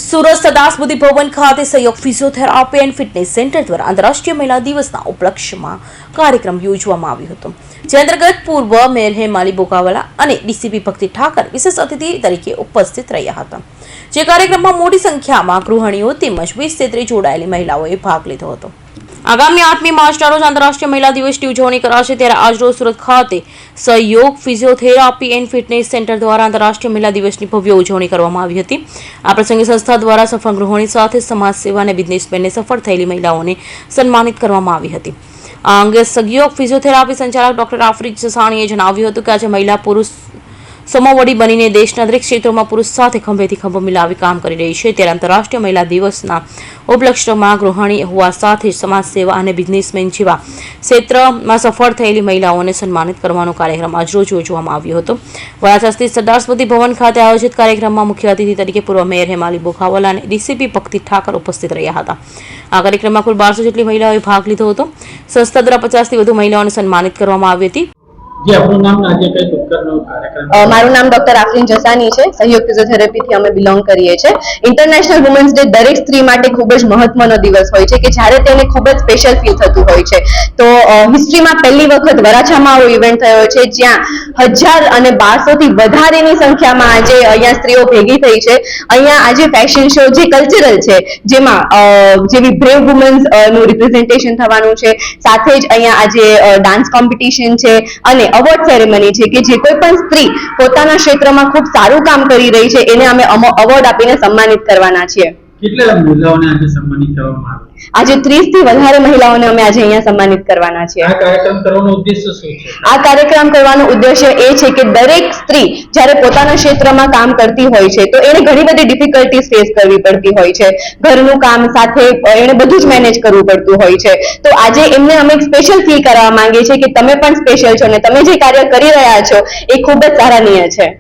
સુરત સરદાર સ્મૃતિ ભવન ખાતે સહયોગ physiotherapy and fitness centre દ્વારા આંતરરાષ્ટ્રીય મહિલા દિવસના ઉપલક્ષ્યમાં કાર્યક્રમ યોજવામાં આવ્યો હતો, જે અંતર્ગત પૂર્વ મેયર હેમાલી બોકાવાલા અને ડીસીપી ભક્તિ ઠાકર વિશેષ અતિથિ તરીકે ઉપસ્થિત રહ્યા હતા. જે કાર્યક્રમમાં મોટી સંખ્યામાં ગૃહિણીઓ તેમજ 20-33 જોડાયેલી મહિલાઓએ ભાગ લીધો હતો. આગામી 8મી માર્ચના રોજ આંતરરાષ્ટ્રીય મહિલા દિવસની ઉજવણી કરાશે, ત્યારે આજરોજ સુરત ખાતે સહયોગ ફિઝિયોથેરાપી એન્ડ ફિટનેસ સેન્ટર દ્વારા આંતરરાષ્ટ્રીય મહિલા દિવસની ભવ્ય ઉજવણી કરવામાં આવી હતી. આ પ્રસંગે સંસ્થા દ્વારા સફળ ગૃહિણી સાથે સમાજ સેવા અને બિઝનેસમેનને સફળ થયેલી મહિલાઓને સન્માનિત કરવામાં આવી હતી. આ અંગે સહયોગ ફિઝિયોથેરાપી સંચાલક ડોક્ટર આફરીક જસાણીએ જણાવ્યું હતું કે આજે મહિલા પુરુષ સમોવડી બનીને દેશના દરેક ક્ષેત્રોમાં પુરુષ સાથે ખંભેથી ખંભો મિલાવી કામ કરી રહી છે, ત્યારે આંતરરાષ્ટ્રીય મહિલા દિવસના ઉપલક્ષ્યમાં ગૃહિણી હોવા સાથે સમાજ સેવા અને બિઝનેસમેન જેવા ક્ષેત્રમાં સફળ થયેલી મહિલાઓને સન્માનિત કરવાનો કાર્યક્રમ આજરોજ યોજવામાં આવ્યો હતો. વરાછા સ્થિત સરદાર સ્મૃતિ ભવન ખાતે આયોજિત કાર્યક્રમમાં મુખ્ય અતિથિ તરીકે પૂર્વ મેયર હેમાલી બોકાવાલા અને ડીસીપી ભક્તિ ઠાકર ઉપસ્થિત રહ્યા હતા. આ કાર્યક્રમમાં કુલ 1200 જેટલી મહિલાઓએ ભાગ લીધો હતો. સંસ્થા દ્વારા 50થી વધુ મહિલાઓને સન્માનિત કરવામાં આવી હતી. મારું નામ ડોક્ટર આફરીન જસાની છે. સહયોગ ફિઝિયોથેરાપીથી અમે બિલોંગ કરીએ છીએ. ઇન્ટરનેશનલ વુમન્સ ડે દરેક સ્ત્રી માટે ખૂબ જ મહત્વનો દિવસ હોય છે કે જ્યારે તેને ખૂબ જ સ્પેશિયલ ફીલ થતું હોય છે. તો હિસ્ટ્રીમાં પહેલી વખત વરાછામાં આવો ઇવેન્ટ થયો છે, જ્યાં 1000 અને 1200 થી વધારેની સંખ્યામાં આજે અહીંયા સ્ત્રીઓ ભેગી થઈ છે. અહીંયા આજે ફેશન શો જે કલ્ચરલ છે, જેમાં જેવી બ્રેવ વુમન્સ નું રિપ્રેઝન્ટેશન થવાનું છે, સાથે જ અહીંયા આજે ડાન્સ કોમ્પિટિશન છે અને અવોર્ડ સેરેમની છે કે જે કોઈ પણ સ્ત્રી પોતાના ક્ષેત્રમાં ખૂબ સારું કામ કરી રહી છે એને અમે અવોર્ડ આપીને સન્માનિત કરવાના છીએ. કેટલા મહિલાઓને આજે સન્માનિત કરવામાં આવે? આજે 30 થી વધારે મહિલાઓને અમે આજે અહીંયા સન્માનિત કરવાના છીએ. આ કાર્યક્રમ કરવાનો ઉદ્દેશ્ય શું છે? આ કાર્યક્રમ કરવાનો ઉદ્દેશ્ય એ છે કે દરેક સ્ત્રી જ્યારે પોતાના ક્ષેત્રમાં કામ કરતી હોય છે તો એને ઘણી બધી ડિફિકલ્ટીઝ ફેસ કરવી પડતી હોય છે. ઘરનું કામ સાથે એને બધું જ મેનેજ કરવું પડતું હોય છે. તો આજે એમને અમે એક સ્પેશિયલ ફીલ કરવા માંગીએ છીએ કે તમે પણ સ્પેશિયલ છો અને તમે જે કાર્ય કરી રહ્યા છો એ ખૂબ જ સરાહનીય છે.